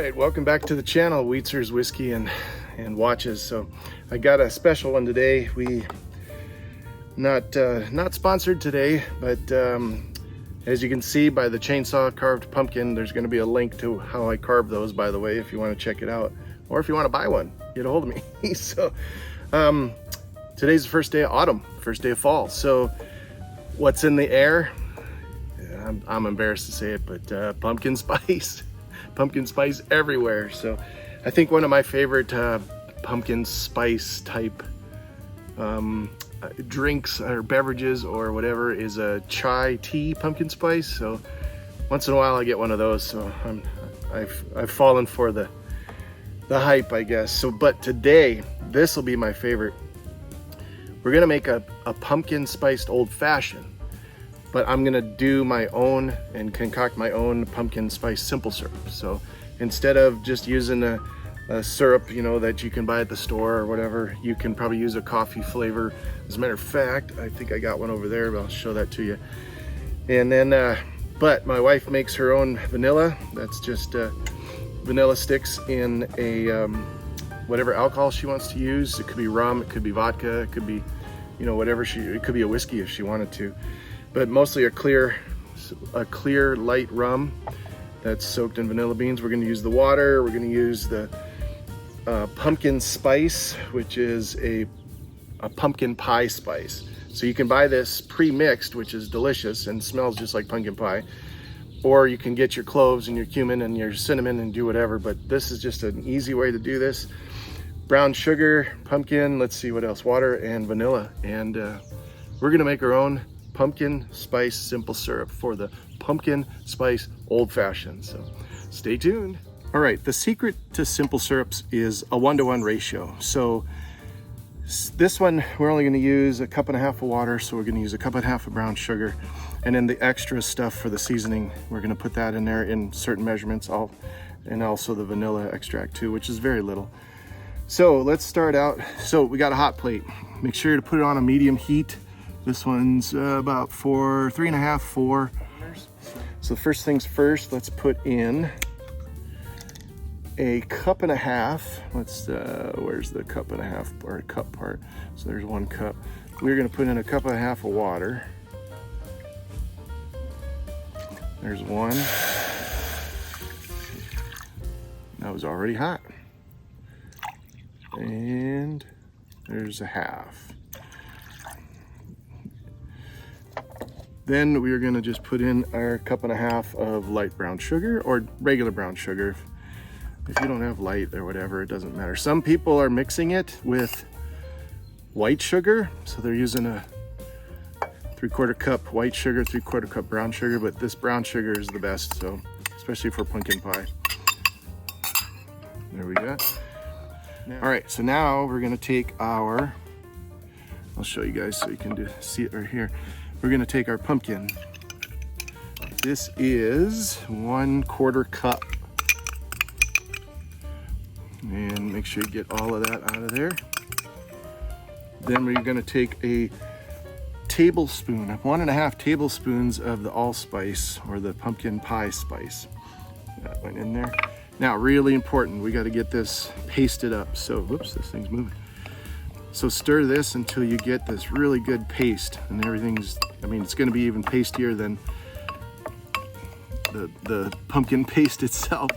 right, welcome back to the channel, Weetzer's Whiskey and Watches. So I got a special one today. We not sponsored today, but as you can see by the chainsaw carved pumpkin, there's going to be a link to how I carve those, by the way, if you want to check it out, or if you want to buy one, get a hold of me. So today's the first day of autumn, first day of fall. So what's in the air? I'm embarrassed to say it, but pumpkin spice. Pumpkin spice everywhere. So I think one of my favorite pumpkin spice type drinks or beverages or whatever is a chai tea pumpkin spice. So once in a while I get one of those. So I've fallen for the hype, I guess. So but today this will be my favorite. We're gonna make a pumpkin spiced old fashioned. But I'm gonna do my own and concoct my own pumpkin spice simple syrup. So instead of just using a syrup, you know, that you can buy at the store or whatever, you can probably use a coffee flavor. As a matter of fact, I think I got one over there, but I'll show that to you. And then, but my wife makes her own vanilla. That's just vanilla sticks in a whatever alcohol she wants to use. It could be rum, it could be vodka, it could be, you know, whatever it could be a whiskey if she wanted to. But mostly a clear light rum that's soaked in vanilla beans. We're gonna use the water, we're gonna use the pumpkin spice, which is a pumpkin pie spice. So you can buy this pre-mixed, which is delicious and smells just like pumpkin pie. Or you can get your cloves and your cumin and your cinnamon and do whatever, but this is just an easy way to do this. Brown sugar, pumpkin, let's see what else, water and vanilla. And we're gonna make our own pumpkin spice simple syrup for the pumpkin spice old fashioned. So stay tuned. All right, the secret to simple syrups is a 1-to-1 ratio. So this one, we're only gonna use a cup and a half of water. So we're gonna use a cup and a half of brown sugar. And then the extra stuff for the seasoning, we're gonna put that in there in certain measurements, and also the vanilla extract too, which is very little. So let's start out. So we got a hot plate. Make sure to put it on a medium heat. This one's about 3.5, 4. So first things first, let's put in a cup and a half. Let's, where's the cup and a half or cup part? So there's 1 cup. We're gonna put in a cup and a half of water. There's 1. That was already hot. And there's a half. Then we are gonna just put in our cup and a half of light brown sugar or regular brown sugar. If you don't have light or whatever, it doesn't matter. Some people are mixing it with white sugar. So they're using a 3/4 cup white sugar, 3/4 cup brown sugar, but this brown sugar is the best. So especially for pumpkin pie. There we go. All right, so now we're gonna take our, I'll show you guys so you can see it right here. We're gonna take our pumpkin. This is 1/4 cup. And make sure you get all of that out of there. Then we're gonna take a tablespoon, 1.5 tablespoons of the allspice or the pumpkin pie spice. That went in there. Now, really important, we gotta get this pasted up. So, whoops, this thing's moving. So stir this until you get this really good paste, and everything's, I mean, it's gonna be even pastier than the pumpkin paste itself.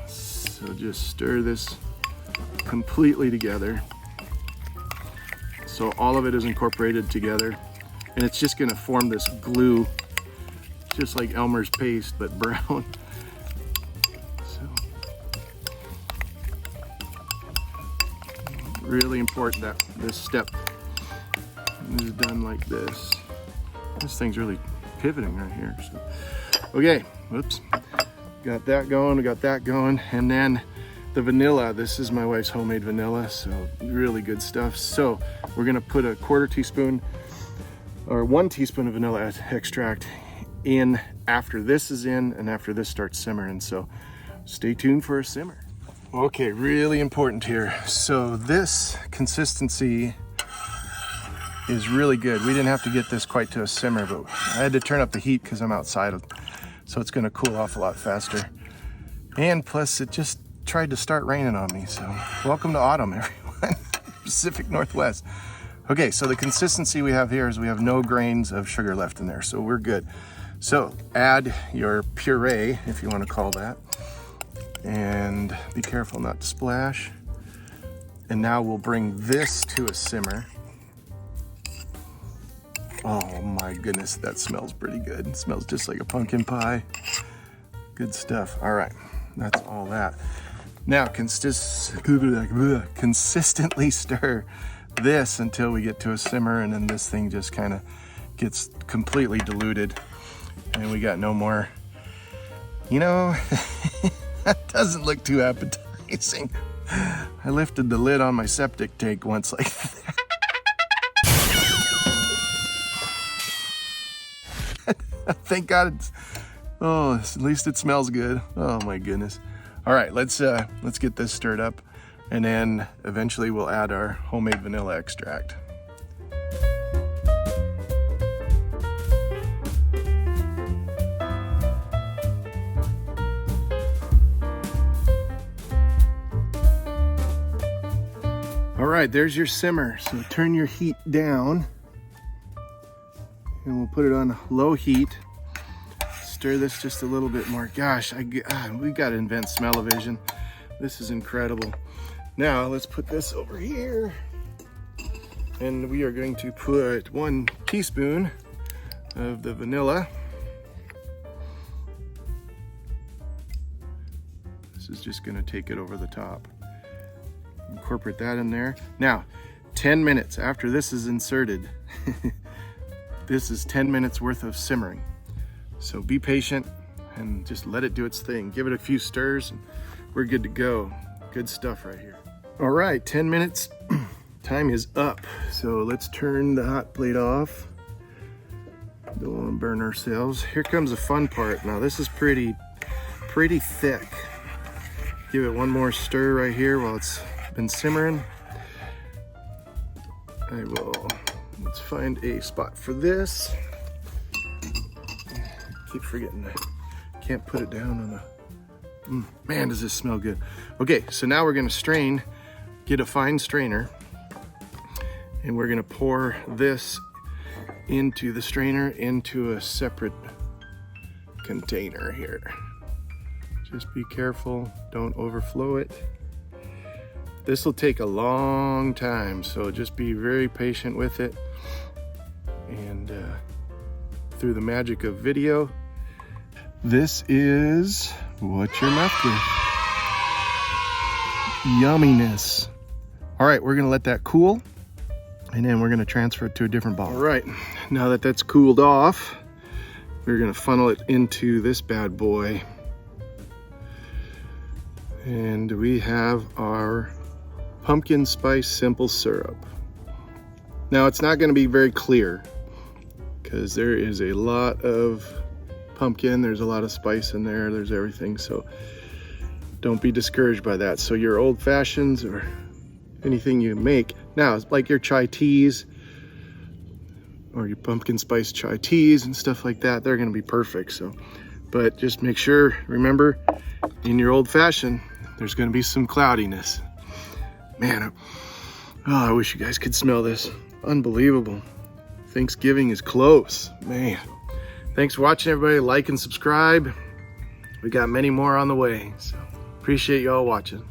So just stir this completely together. So all of it is incorporated together, and it's just gonna form this glue, just like Elmer's paste, but brown. Really important that this step is done like this. This thing's really pivoting right here. So, okay, whoops. Got that going, we got that going. And then the vanilla, this is my wife's homemade vanilla, so really good stuff. So we're gonna put a 1/4 teaspoon or 1 teaspoon of vanilla extract in after this is in and after this starts simmering. So stay tuned for a simmer. Okay, really important here. So this consistency is really good. We didn't have to get this quite to a simmer, but I had to turn up the heat because I'm outside, so it's gonna cool off a lot faster. And plus it just tried to start raining on me. So welcome to autumn, everyone. Pacific Northwest. Okay, so the consistency we have here is we have no grains of sugar left in there, so we're good. So add your puree, if you want to call that, and be careful not to splash. And now we'll bring this to a simmer. Oh my goodness, that smells pretty good. It smells just like a pumpkin pie. Good stuff. All right, that's all that. Now consistently stir this until we get to a simmer, and then this thing just kind of gets completely diluted and we got no more. You know, that doesn't look too appetizing. I lifted the lid on my septic tank once like that. Thank God it's, oh, at least it smells good. Oh my goodness. All right, let's get this stirred up, and then eventually we'll add our homemade vanilla extract. All right, there's your simmer. So turn your heat down, and we'll put it on low heat. Stir this just a little bit more. Gosh, we gotta invent smell-o-vision. This is incredible. Now let's put this over here, and we are going to put 1 teaspoon of the vanilla. This is just gonna take it over the top. Incorporate that in there. Now, 10 minutes after this is inserted, this is 10 minutes worth of simmering. So be patient and just let it do its thing. Give it a few stirs and we're good to go. Good stuff right here. All right, 10 minutes, time is up. So let's turn the hot plate off. Don't want to burn ourselves. Here comes the fun part. Now this is pretty thick. Give it one more stir right here while it's been simmering. Let's find a spot for this. Keep forgetting that. Can't put it down on the, man, does this smell good. Okay, so now we're gonna strain, get a fine strainer, and we're gonna pour this into the strainer into a separate container here. Just be careful, don't overflow it. This will take a long time, so just be very patient with it. And through the magic of video, this is what you're left with. Yumminess. All right, we're gonna let that cool, and then we're gonna transfer it to a different bottle. All right, now that that's cooled off, we're gonna funnel it into this bad boy. And we have our pumpkin spice simple syrup. Now it's not gonna be very clear because there is a lot of pumpkin, there's a lot of spice in there, there's everything, so don't be discouraged by that. So your old fashions or anything you make, now like your chai teas or your pumpkin spice chai teas and stuff like that, they're gonna be perfect. So, but just make sure, remember, in your old fashioned, there's gonna be some cloudiness. Man, I wish you guys could smell this. Unbelievable. Thanksgiving is close, man. Thanks for watching, everybody. Like and subscribe. We got many more on the way, so appreciate y'all watching.